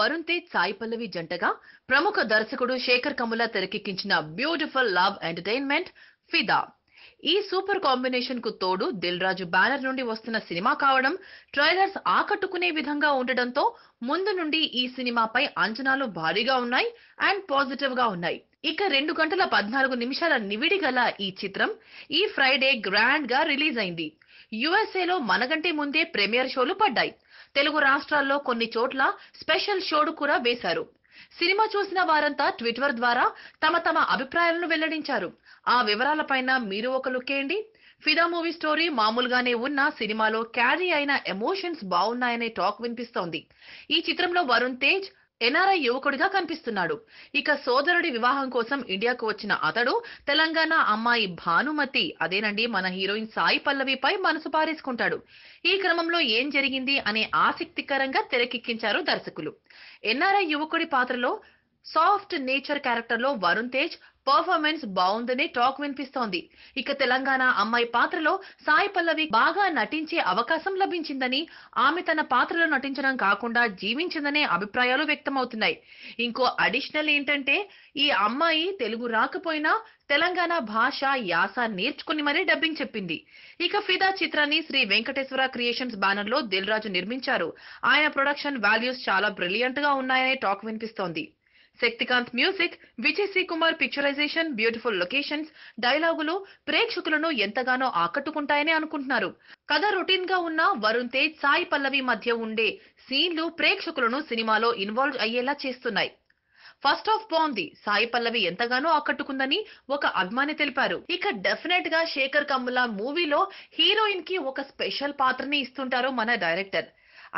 వరుణ్ తేజ్ సాయి పల్లవి జంటగా ప్రముఖ దర్శకుడు శేఖర్ కమ్ముల తెరకెక్కించిన బ్యూటిఫుల్ లవ్ ఎంటర్టైన్మెంట్ ఫిదా. ఈ సూపర్ కాంబినేషన్ కు తోడు దిల్ రాజు బ్యానర్ నుండి వస్తున్న సినిమా కావడం, ట్రైలర్స్ ఆకట్టుకునే విధంగా ఉండడంతో ముందు నుండి ఈ సినిమాపై అంచనాలు భారీగా ఉన్నాయి అండ్ పాజిటివ్ గా ఉన్నాయి. ఇక 2 గంటల 14 నిమిషాల నివిడి గల ఈ చిత్రం ఈ ఫ్రైడే గ్రాండ్ గా రిలీజ్ అయింది. యుఎస్ఏలో మనకంటే ముందే ప్రీమియర్ షోలు పడ్డాయి. తెలుగు రాష్ట్రాల్లో కొన్ని చోట్ల స్పెషల్ షోలు కూడా వేశారు. సినిమా చూసిన వారంతా ట్విట్టర్ ద్వారా తమ అభిప్రాయాలను వెల్లడించారు. ఆ వివరాలపైన మీరు ఒక లుక్ వేయండి. ఫిదా మూవీ స్టోరీ మామూలుగానే ఉన్న సినిమాలో క్యారీ అయిన ఎమోషన్స్ బాగున్నాయనే టాక్ వినిపిస్తోంది. ఈ చిత్రంలో వరుణ్ తేజ్ ఎన్ఆర్ఐ యువకుడిగా కనిపిస్తున్నాడు. ఇక సోదరుడి వివాహం కోసం ఇండియాకు వచ్చిన అతడు తెలంగాణ అమ్మాయి భానుమతి, అదేనండి మన హీరోయిన్ సాయి పల్లవిపై మనసు పారేసుకుంటాడు. ఈ క్రమంలో ఏం జరిగింది అనే ఆసక్తికరంగా తెరకెక్కించారు దర్శకులు. ఎన్ఆర్ఐ యువకుడి పాత్రలో సాఫ్ట్ నేచర్ క్యారెక్టర్ లో వరుణ్ తేజ్ పర్ఫార్మెన్స్ బాగుందనే టాక్ వినిపిస్తోంది. ఇక తెలంగాణ అమ్మాయి పాత్రలో సాయి పల్లవి బాగా నటించే అవకాశం లభించిందని, ఆమె తన పాత్రలో నటించడం కాకుండా జీవించిందనే అభిప్రాయాలు వ్యక్తమవుతున్నాయి. ఇంకో అడిషనల్ ఏంటంటే ఈ అమ్మాయి తెలుగు రాకపోయినా తెలంగాణ భాష యాస నేర్చుకుని మరీ డబ్బింగ్ చెప్పింది. ఇక ఫిదా చిత్రాన్ని శ్రీ వెంకటేశ్వర క్రియేషన్స్ బ్యానర్ లో దిల్ రాజు నిర్మించారు. ఆయన ప్రొడక్షన్ వాల్యూస్ చాలా బ్రిలియంట్ గా ఉన్నాయనే టాక్ వినిపిస్తోంది. Sakthikanth music, Vijay C Kumar picturisation, beautiful locations, డైలాగులు ప్రేక్షకులను ఎంతగానో ఆకట్టుకుంటాయని అనుకుంటున్నారు. కథ రొటీన్ గా ఉన్న వరుణ్ తేజ్ సాయి పల్లవి మధ్య ఉండే సీన్లు ప్రేక్షకులను సినిమాలో ఇన్వాల్వ్ అయ్యేలా చేస్తున్నాయి. ఫస్ట్ హాఫ్ బాగుంది, సాయి పల్లవి ఎంతగానో ఆకట్టుకుందని ఒక అభిమాని తెలిపారు. ఇక డెఫినెట్ గా శేఖర్ కమ్ముల మూవీలో హీరోయిన్ కి ఒక స్పెషల్ పాత్రని ఇస్తుంటారు మన డైరెక్టర్.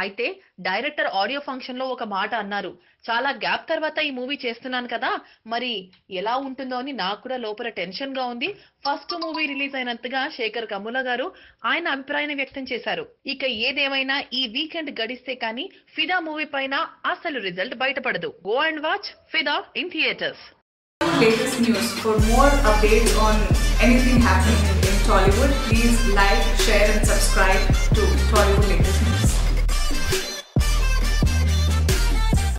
అయితే డైరెక్టర్ ఆడియో ఫంక్షన్ లో ఒక మాట అన్నారు, చాలా గ్యాప్ తర్వాత ఈ మూవీ చేస్తున్నాను కదా, మరి ఎలా ఉంటుందో అని నాకు కూడా లోపల టెన్షన్ గా ఉంది. ఫస్ట్ మూవీ రిలీజ్ అయినంతగా శేఖర్ కమ్ముల గారు ఆయన అభిప్రాయాన్ని వ్యక్తం చేశారు. ఇక ఏదేమైనా ఈ వీకెండ్ గడిస్తే కానీ ఫిదా మూవీ పైన అసలు రిజల్ట్ బయటపడదు. గో అండ్ వాచ్ ఫిదా in theatres. Latest news. For more updates on anything happening in Tollywood, please like, share and subscribe to Tollywood Latest News.